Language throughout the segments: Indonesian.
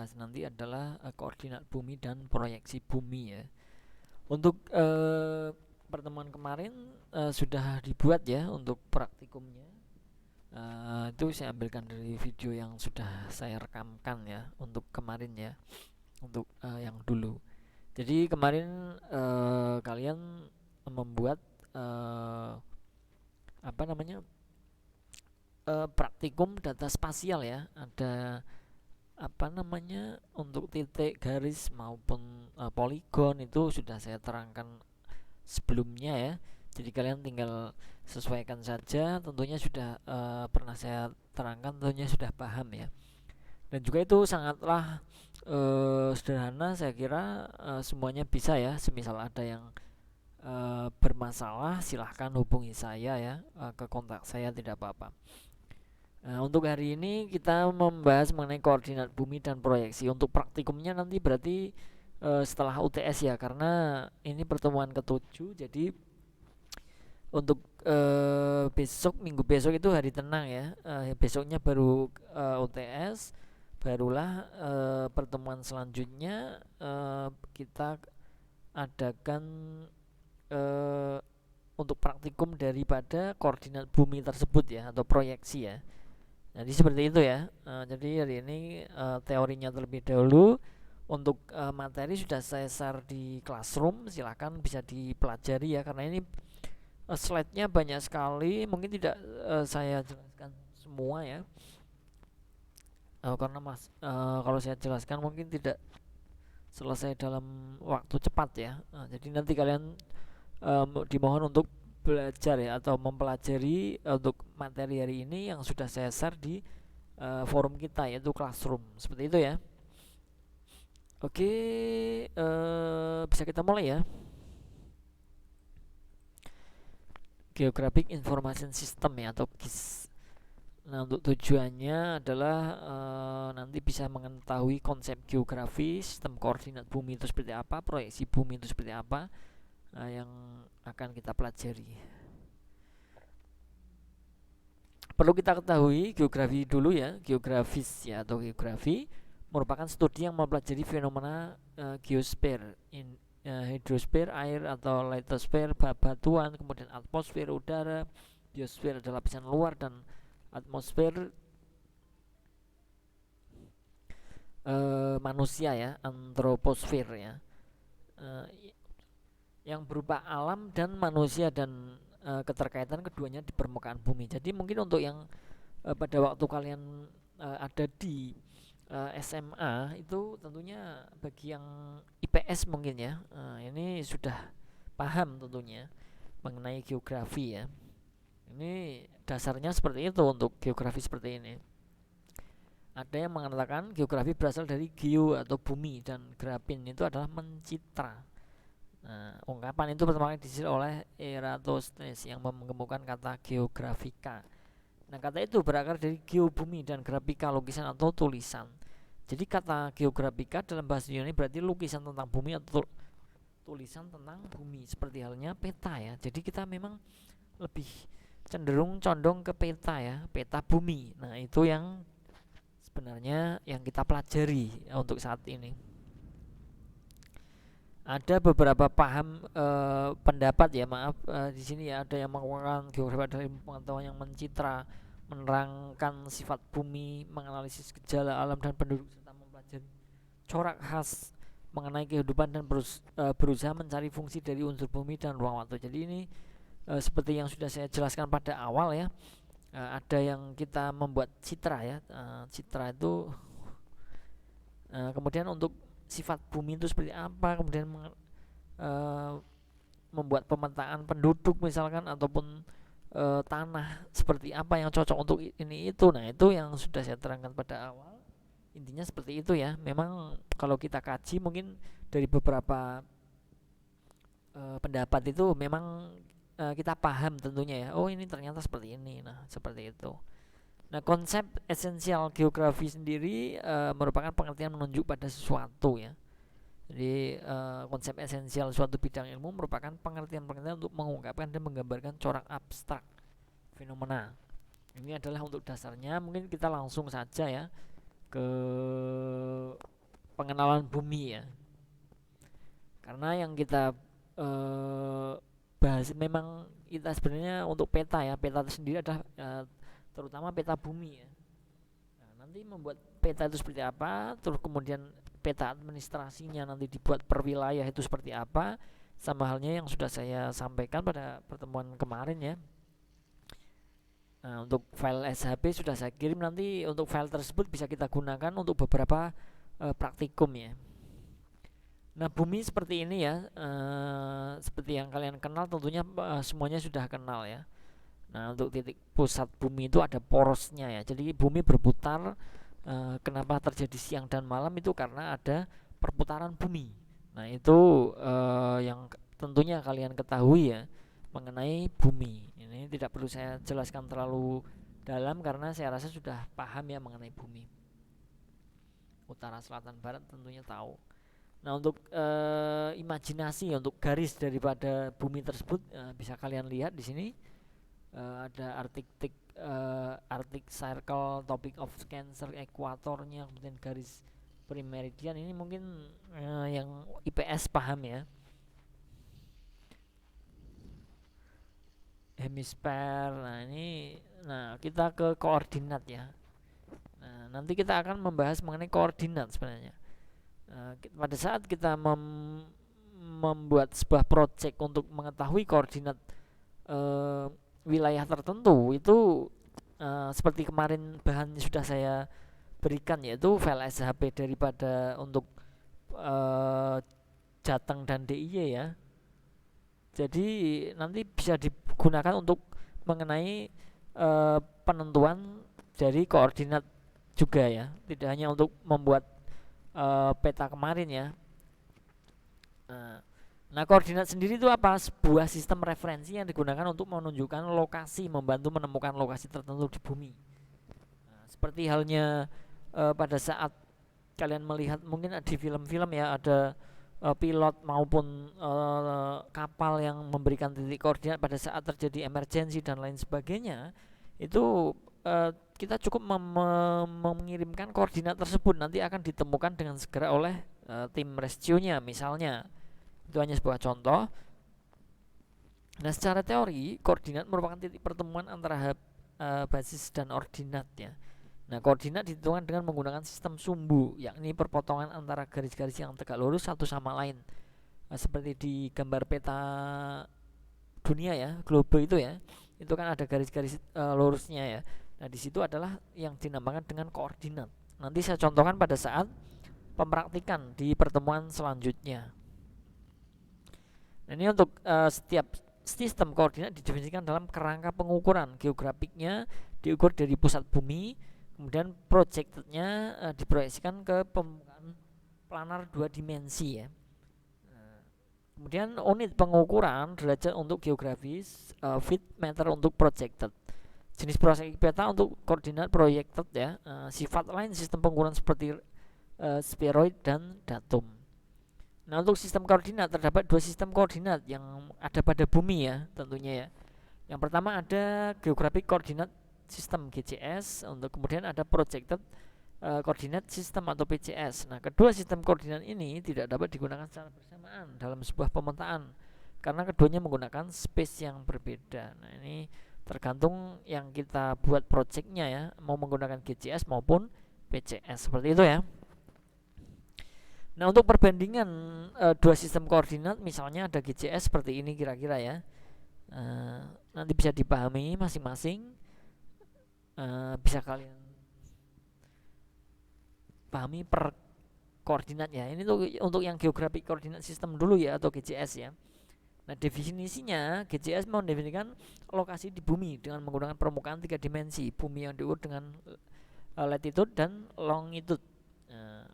bahas nanti adalah koordinat bumi dan proyeksi bumi ya. Untuk pertemuan kemarin sudah dibuat ya untuk praktikumnya. Itu saya ambilkan dari video yang sudah saya rekamkan ya untuk kemarin ya, untuk yang dulu. Jadi kemarin kalian membuat apa namanya praktikum data spasial ya. Ada apa namanya untuk titik, garis maupun poligon itu sudah saya terangkan sebelumnya ya. Jadi kalian tinggal sesuaikan saja. Tentunya sudah pernah saya terangkan, tentunya sudah paham ya. Dan juga itu sangatlah sederhana, saya kira semuanya bisa ya. Semisal ada yang bermasalah, silahkan hubungi saya ya, ke kontak saya, tidak apa-apa. Nah, untuk hari ini kita membahas mengenai koordinat bumi dan proyeksi. Untuk praktikumnya nanti berarti setelah UTS ya, karena ini pertemuan ketujuh. Jadi untuk besok, minggu besok itu hari tenang ya. Besoknya baru UTS, barulah pertemuan selanjutnya kita adakan untuk praktikum daripada koordinat bumi tersebut ya, atau proyeksi ya. Jadi seperti itu ya. Jadi hari ini teorinya terlebih dahulu. Untuk materi sudah saya share di Classroom, silahkan bisa dipelajari ya, karena ini slide-nya banyak sekali, mungkin tidak saya jelaskan semua ya. Karena kalau saya jelaskan mungkin tidak selesai dalam waktu cepat ya. Jadi nanti kalian dimohon untuk belajar ya, atau mempelajari untuk materi hari ini yang sudah saya share di forum kita, yaitu Classroom. Seperti itu ya. Oke, bisa kita mulai ya. Geographic Information System ya, atau GIS. Nah, untuk tujuannya adalah nanti bisa mengetahui konsep geografi, sistem koordinat bumi itu seperti apa, proyeksi bumi itu seperti apa, yang akan kita pelajari. Perlu kita ketahui geografi dulu ya. Geografis ya, atau geografi merupakan studi yang mempelajari fenomena geosfer, hidrosfer air atau litosfer batuan, kemudian atmosfer udara, biosfer adalah lapisan luar, dan atmosfer manusia ya, antroposfer ya, yang berupa alam dan manusia, dan keterkaitan keduanya di permukaan bumi. Jadi mungkin untuk yang pada waktu kalian ada di SMA itu tentunya bagi yang IPS mungkin ya, ini sudah paham tentunya mengenai geografi ya. Ini dasarnya seperti itu untuk geografi seperti ini. Ada yang mengatakan geografi berasal dari geo atau bumi, dan graphin itu adalah mencitra. Nah, ungkapan itu pertama kali dihasil oleh Eratosthenes yang mengemukakan kata geografika. Nah, kata itu berakar dari geo bumi dan grafika lukisan atau tulisan. Jadi kata geografika dalam bahasa Yunani berarti lukisan tentang bumi atau tulisan tentang bumi, seperti halnya peta ya. Jadi kita memang lebih cenderung condong ke peta ya, peta bumi. Nah, itu yang sebenarnya yang kita pelajari untuk saat ini. Ada beberapa paham pendapat ya, maaf, di sini ya, ada yang mengatakan geografi adalah ilmu pengetahuan yang mencitra, menerangkan sifat bumi, menganalisis gejala alam dan penduduk, serta mempelajari corak khas mengenai kehidupan, dan berusaha mencari fungsi dari unsur bumi dan ruang waktu. Jadi ini seperti yang sudah saya jelaskan pada awal ya, ada yang kita membuat citra ya, citra itu kemudian untuk sifat bumi itu seperti apa, kemudian membuat pemetaan penduduk misalkan, ataupun tanah seperti apa yang cocok untuk ini itu. Nah, itu yang sudah saya terangkan pada awal. Intinya seperti itu ya. Memang kalau kita kaji mungkin dari beberapa pendapat itu memang kita paham tentunya ya. Oh, ini ternyata seperti ini. Nah, seperti itu. Nah, konsep esensial geografi sendiri merupakan pengertian menunjuk pada sesuatu ya. Jadi konsep esensial suatu bidang ilmu merupakan pengertian-pengertian untuk mengungkapkan dan menggambarkan corak abstrak fenomena. Ini adalah untuk dasarnya. Mungkin kita langsung saja ya ke pengenalan bumi ya. Karena yang kita bahas memang kita sebenarnya untuk peta ya, peta itu sendiri adalah terutama peta bumi ya. Nah, nanti membuat peta itu seperti apa, terus kemudian peta administrasinya nanti dibuat per wilayah itu seperti apa, sama halnya yang sudah saya sampaikan pada pertemuan kemarin ya. Nah, untuk file SHP sudah saya kirim, nanti untuk file tersebut bisa kita gunakan untuk beberapa praktikum ya. Nah, bumi seperti ini ya, seperti yang kalian kenal tentunya semuanya sudah kenal ya. Nah, untuk titik pusat bumi itu ada porosnya ya. Jadi bumi berputar. Kenapa terjadi siang dan malam itu karena ada perputaran bumi. Nah, itu yang tentunya kalian ketahui ya mengenai bumi. Ini tidak perlu saya jelaskan terlalu dalam karena saya rasa sudah paham ya mengenai bumi. Utara, selatan, barat tentunya tahu. Nah, untuk imajinasi untuk garis daripada bumi tersebut bisa kalian lihat di sini. Ada Arctic Circle, Tropic of Cancer, ekuatornya, kemudian garis primeridian. Ini mungkin yang IPS paham ya. Hemisfer. Nah kita ke koordinat ya. Nah, nanti kita akan membahas mengenai koordinat sebenarnya. Pada saat kita membuat sebuah project untuk mengetahui koordinat wilayah tertentu itu seperti kemarin bahan sudah saya berikan, yaitu file SHP daripada untuk Jateng dan DIY ya. Jadi nanti bisa digunakan untuk mengenai penentuan dari koordinat juga ya, tidak hanya untuk membuat peta kemarin ya. Nah, koordinat sendiri itu apa? Sebuah sistem referensi yang digunakan untuk menunjukkan lokasi, membantu menemukan lokasi tertentu di bumi. Nah, seperti halnya pada saat kalian melihat mungkin di film-film ya, ada pilot maupun kapal yang memberikan titik koordinat pada saat terjadi emergensi dan lain sebagainya. Itu kita cukup mengirimkan koordinat tersebut, nanti akan ditemukan dengan segera oleh tim rescue-nya misalnya. Itu hanya sebuah contoh. Nah, secara teori koordinat merupakan titik pertemuan antara basis dan ordinat ya. Nah, koordinat ditentukan dengan menggunakan sistem sumbu, yakni perpotongan antara garis-garis yang tegak lurus satu sama lain. Seperti di gambar peta dunia ya, globe itu ya. Itu kan ada garis-garis lurusnya ya. Nah, di situ adalah yang dinamakan dengan koordinat. Nanti saya contohkan pada saat pempraktikan di pertemuan selanjutnya. Nah, ini untuk setiap sistem koordinat didefinisikan dalam kerangka pengukuran. Geografiknya diukur dari pusat bumi, kemudian projectednya diproyeksikan ke permukaan planar 2 dimensi ya. Kemudian unit pengukuran derajat untuk geografis, feet meter untuk projected. Jenis proyek peta untuk koordinat projected ya. Sifat lain sistem pengukuran seperti spheroid dan datum. Nah, untuk sistem koordinat terdapat 2 sistem koordinat yang ada pada bumi ya tentunya ya. Yang pertama ada geographic coordinate system GCS, untuk kemudian ada projected coordinate system atau PCS. Nah, kedua sistem koordinat ini tidak dapat digunakan secara bersamaan dalam sebuah pemetaan karena keduanya menggunakan space yang berbeda. Nah, ini tergantung yang kita buat projectnya ya, mau menggunakan GCS maupun PCS seperti itu ya. Nah, untuk perbandingan 2 sistem koordinat misalnya ada GCS seperti ini kira-kira ya. Nanti bisa dipahami masing-masing. Bisa kalian pahami per koordinat ya. Ini tuh untuk yang geographic coordinate system dulu ya, atau GCS ya. Nah, definisinya GCS mendefinisikan lokasi di bumi dengan menggunakan permukaan 3 dimensi bumi yang diukur dengan latitude dan longitude.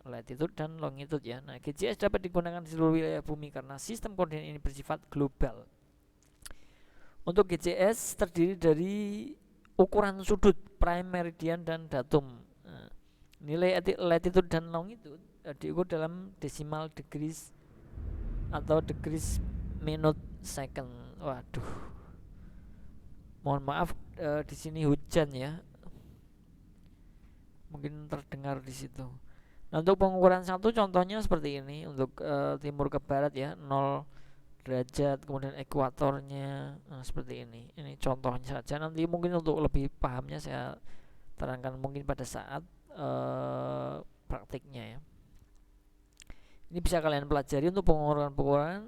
Latitude dan longitude ya. Nah, GCS dapat digunakan di seluruh wilayah bumi karena sistem koordinat ini bersifat global. Untuk GCS terdiri dari ukuran sudut, prime, meridian, dan datum. Nilai latitude dan longitude diukur dalam decimal degrees atau degrees minute second. Waduh, mohon maaf di sini hujan ya, mungkin terdengar di situ. Nah, untuk pengukuran satu contohnya seperti ini untuk timur ke barat ya, 0 derajat, kemudian ekuatornya seperti ini. Ini contohnya saja. Nanti mungkin untuk lebih pahamnya saya terangkan mungkin pada saat praktiknya ya. Ini bisa kalian pelajari untuk pengukuran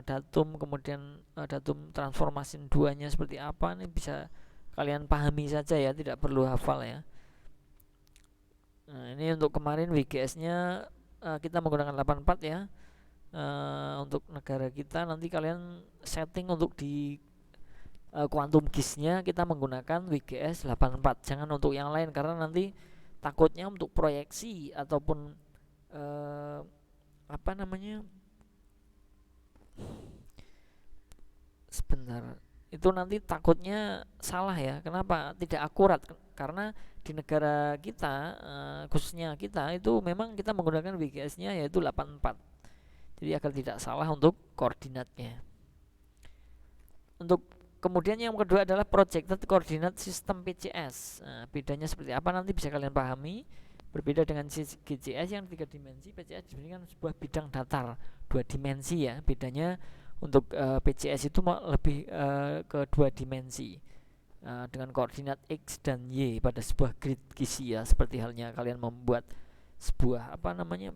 datum, kemudian datum transformasi 2-nya seperti apa. Ini bisa kalian pahami saja ya, tidak perlu hafal ya. Nah, ini untuk kemarin WGS-nya kita menggunakan 84 ya. Untuk negara kita nanti kalian setting untuk di quantum GIS-nya kita menggunakan WGS 84. Jangan untuk yang lain karena nanti takutnya untuk proyeksi ataupun apa namanya, sebentar, itu nanti takutnya salah ya. Kenapa? Tidak akurat karena di negara kita khususnya kita itu memang kita menggunakan WGS-nya yaitu 84. Jadi agar tidak salah untuk koordinatnya. Untuk kemudian yang kedua adalah projected coordinate system PCS. Nah, bedanya seperti apa nanti bisa kalian pahami. Berbeda dengan GCS yang 3 dimensi, PCS ini kan sebuah bidang datar 2 dimensi ya. Bedanya untuk PCS itu lebih ke 2 dimensi dengan koordinat X dan Y pada sebuah grid GIS ya. Seperti halnya kalian membuat sebuah apa namanya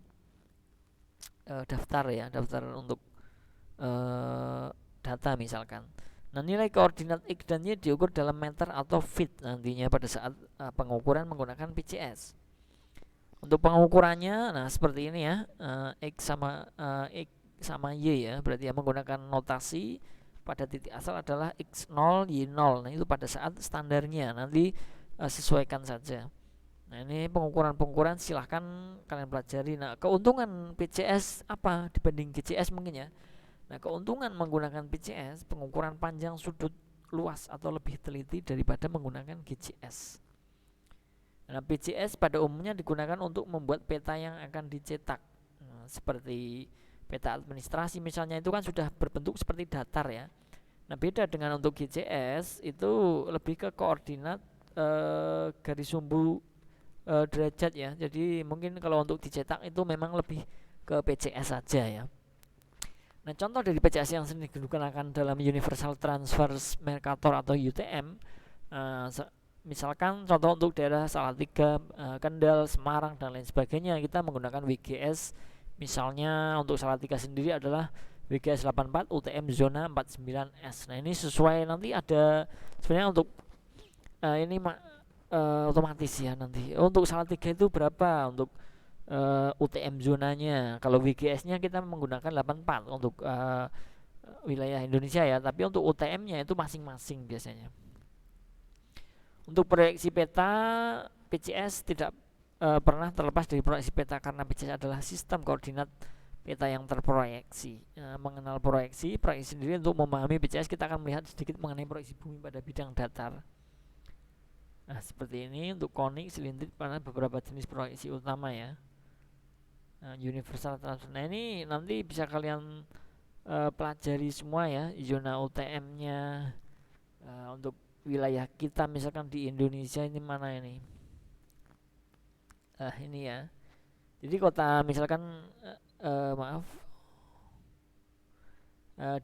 daftar ya, daftar untuk data misalkan. Nah, nilai koordinat X dan Y diukur dalam meter atau feet nantinya pada saat pengukuran menggunakan PCS. Untuk pengukurannya, nah seperti ini ya, X sama Y ya, berarti ya menggunakan notasi pada titik asal adalah X0, Y0. Nah, itu pada saat standarnya, nanti sesuaikan saja. Nah, ini pengukuran-pengukuran silahkan kalian pelajari. Nah, keuntungan PCS apa dibanding GCS mungkin ya. Nah, keuntungan menggunakan PCS, pengukuran panjang sudut luas atau lebih teliti daripada menggunakan GCS. Nah, PCS pada umumnya digunakan untuk membuat peta yang akan dicetak. Nah, seperti peta administrasi misalnya itu kan sudah berbentuk seperti datar ya. Nah, beda dengan untuk GCS itu lebih ke koordinat garis sumbu derajat ya. Jadi mungkin kalau untuk dicetak itu memang lebih ke PCS saja ya. Nah, contoh dari PCS yang sering digunakan dalam Universal Transverse Mercator atau UTM, misalkan contoh untuk daerah Salatiga, Kendal, Semarang dan lain sebagainya, kita menggunakan WGS. Misalnya untuk Salatiga sendiri adalah WGS 84 UTM zona 49S. Nah, ini sesuai nanti ada sebenarnya untuk ini otomatis ya nanti. Untuk Salatiga itu berapa untuk UTM zonanya. Kalau WGS-nya kita menggunakan 84 untuk wilayah Indonesia ya, tapi untuk UTM-nya itu masing-masing biasanya. Untuk proyeksi peta, PCS tidak pernah terlepas dari proyeksi peta karena PCS adalah sistem koordinat peta yang terproyeksi. Mengenal proyeksi sendiri untuk memahami PCS kita akan melihat sedikit mengenai proyeksi bumi pada bidang datar. Nah, seperti ini untuk konik, silindrik, pada beberapa jenis proyeksi utama ya. Universal Transfer. Nah, ini nanti bisa kalian pelajari semua ya, zona UTM-nya untuk wilayah kita misalkan di Indonesia ini mana ini? Ini ya. Jadi kota misalkan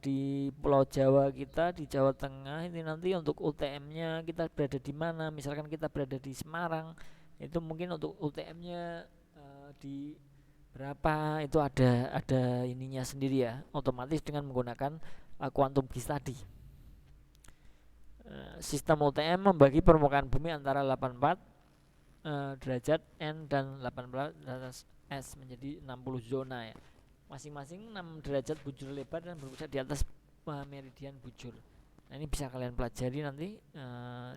di Pulau Jawa kita di Jawa Tengah ini nanti untuk UTM-nya kita berada di mana? Misalkan kita berada di Semarang, itu mungkin untuk UTM-nya di berapa itu ada ininya sendiri ya, otomatis dengan menggunakan quantum GIS tadi. Sistem UTM membagi permukaan bumi antara 84 derajat N dan 18 derajat S menjadi 60 zona ya. Masing-masing 6 derajat bujur lebar dan berpusat di atas meridian bujur. Nah, ini bisa kalian pelajari nanti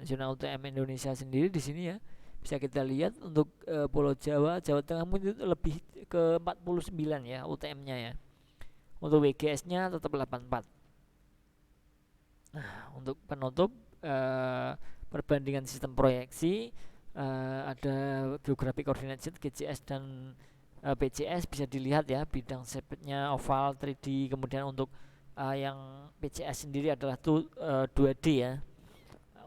zona UTM Indonesia sendiri di sini ya. Bisa kita lihat untuk Pulau Jawa, Jawa Tengah itu lebih ke 49 ya UTM-nya ya. Untuk WGS-nya tetap 84. Nah, untuk penutup perbandingan sistem proyeksi ada geographic coordinate sheet GCS dan PCS bisa dilihat ya, bidang shape-nya oval 3D, kemudian untuk yang PCS sendiri adalah 2D ya.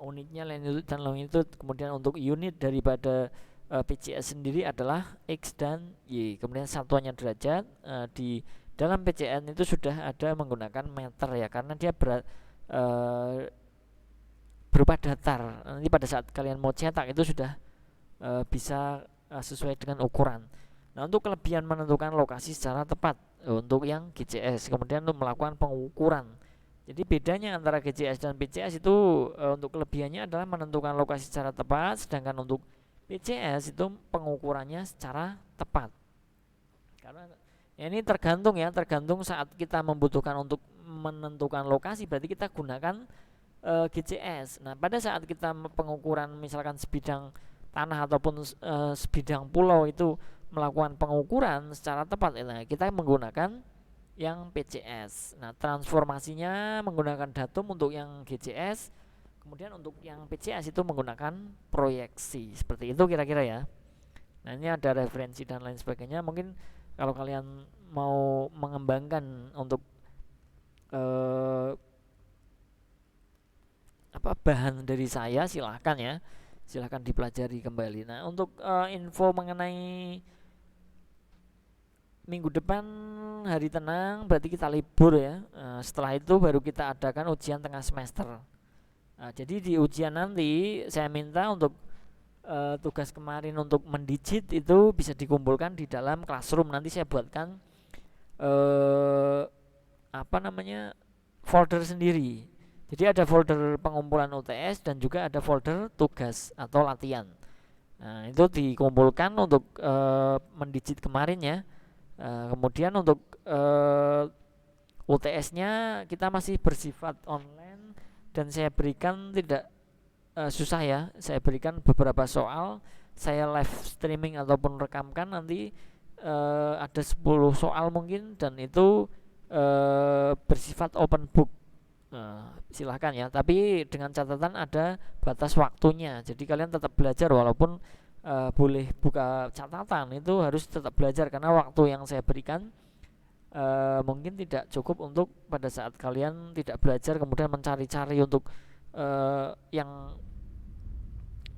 Unitnya longitude dan longitude, kemudian untuk unit daripada PCS sendiri adalah X dan Y. Kemudian satuannya derajat, di dalam PCN itu sudah ada menggunakan meter ya, karena dia berupa datar. Nanti pada saat kalian mau cetak itu sudah bisa sesuai dengan ukuran. Nah, untuk kelebihan menentukan lokasi secara tepat untuk yang GCS, kemudian untuk melakukan pengukuran. Jadi bedanya antara GCS dan PCS itu, untuk kelebihannya adalah menentukan lokasi secara tepat, sedangkan untuk PCS itu pengukurannya secara tepat. Karena ya ini tergantung saat kita membutuhkan untuk menentukan lokasi, berarti kita gunakan GCS. Nah, pada saat kita pengukuran misalkan sebidang tanah ataupun sebidang pulau itu melakukan pengukuran secara tepat, nah kita menggunakan yang PCS. Nah, transformasinya menggunakan datum untuk yang GCS, kemudian untuk yang PCS itu menggunakan proyeksi. Seperti itu kira-kira ya. Nah, ini ada referensi dan lain sebagainya. Mungkin kalau kalian mau mengembangkan untuk bahan dari saya, silahkan ya, silahkan dipelajari kembali. Nah, untuk info mengenai minggu depan hari tenang, berarti kita libur ya. Setelah itu baru kita adakan ujian tengah semester. Jadi di ujian nanti saya minta untuk tugas kemarin untuk mendigit itu bisa dikumpulkan di dalam classroom. Nanti saya buatkan folder sendiri. Jadi ada folder pengumpulan UTS dan juga ada folder tugas atau latihan. Nah, itu dikumpulkan untuk mendigit kemarin ya. Kemudian untuk UTS-nya kita masih bersifat online dan saya berikan tidak susah ya. Saya berikan beberapa soal, saya live streaming ataupun rekamkan nanti ada 10 soal mungkin, dan itu bersifat open book. Silahkan ya, tapi dengan catatan ada batas waktunya. Jadi kalian tetap belajar walaupun boleh buka catatan, itu harus tetap belajar karena waktu yang saya berikan mungkin tidak cukup untuk pada saat kalian tidak belajar kemudian mencari-cari untuk yang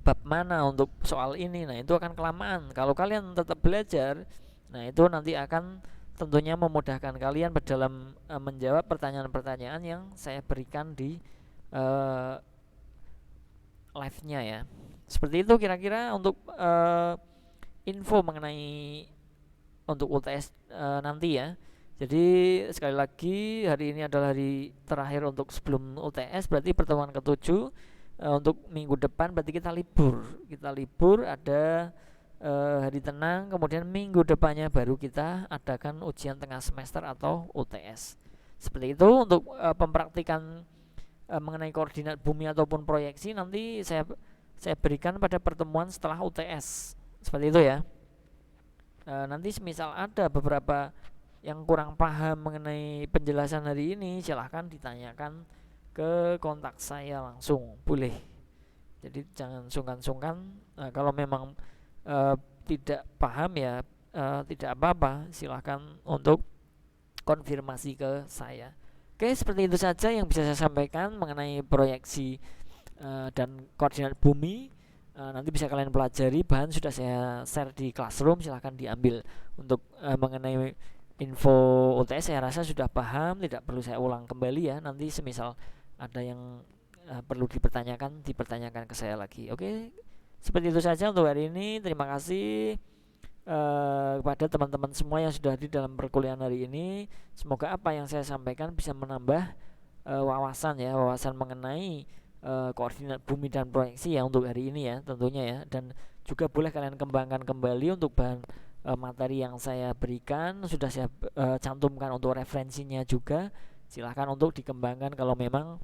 bab mana untuk soal ini. Nah, itu akan kelamaan. Kalau kalian tetap belajar, nah itu nanti akan tentunya memudahkan kalian dalam menjawab pertanyaan-pertanyaan yang saya berikan di live-nya ya. Seperti itu kira-kira untuk info mengenai untuk UTS nanti ya. Jadi sekali lagi, hari ini adalah hari terakhir untuk sebelum UTS, berarti pertemuan ke-7. Untuk minggu depan berarti kita libur, ada hari tenang, kemudian minggu depannya baru kita adakan ujian tengah semester atau UTS. Seperti itu untuk pempraktikan mengenai koordinat bumi ataupun proyeksi nanti saya berikan pada pertemuan setelah UTS. Seperti itu ya. Nanti semisal ada beberapa yang kurang paham mengenai penjelasan hari ini, silahkan ditanyakan ke kontak saya langsung, boleh. Jadi jangan sungkan-sungkan. Kalau memang tidak paham ya tidak apa-apa, silahkan untuk konfirmasi ke saya. Oke, seperti itu saja yang bisa saya sampaikan mengenai proyeksi dan koordinat bumi. Nanti bisa kalian pelajari, bahan sudah saya share di classroom, silahkan diambil. Untuk mengenai info UTS saya rasa sudah paham, tidak perlu saya ulang kembali ya. Nanti semisal ada yang perlu dipertanyakan ke saya lagi. Oke, seperti itu saja untuk hari ini. Terima kasih kepada teman-teman semua yang sudah hadir dalam perkuliahan hari ini. Semoga apa yang saya sampaikan bisa menambah wawasan mengenai koordinat bumi dan proyeksi ya untuk hari ini ya tentunya ya. Dan juga boleh kalian kembangkan kembali untuk bahan materi yang saya berikan, sudah saya cantumkan untuk referensinya juga. Silahkan untuk dikembangkan kalau memang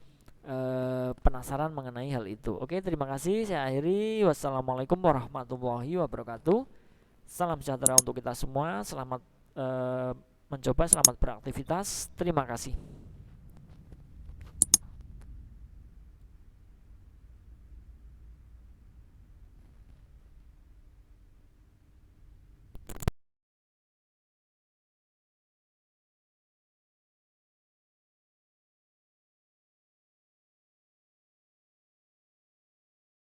penasaran mengenai hal itu. Oke, terima kasih. Saya akhiri. Wassalamualaikum warahmatullahi wabarakatuh. Salam sejahtera untuk kita semua. Selamat mencoba, selamat beraktivitas. Terima kasih.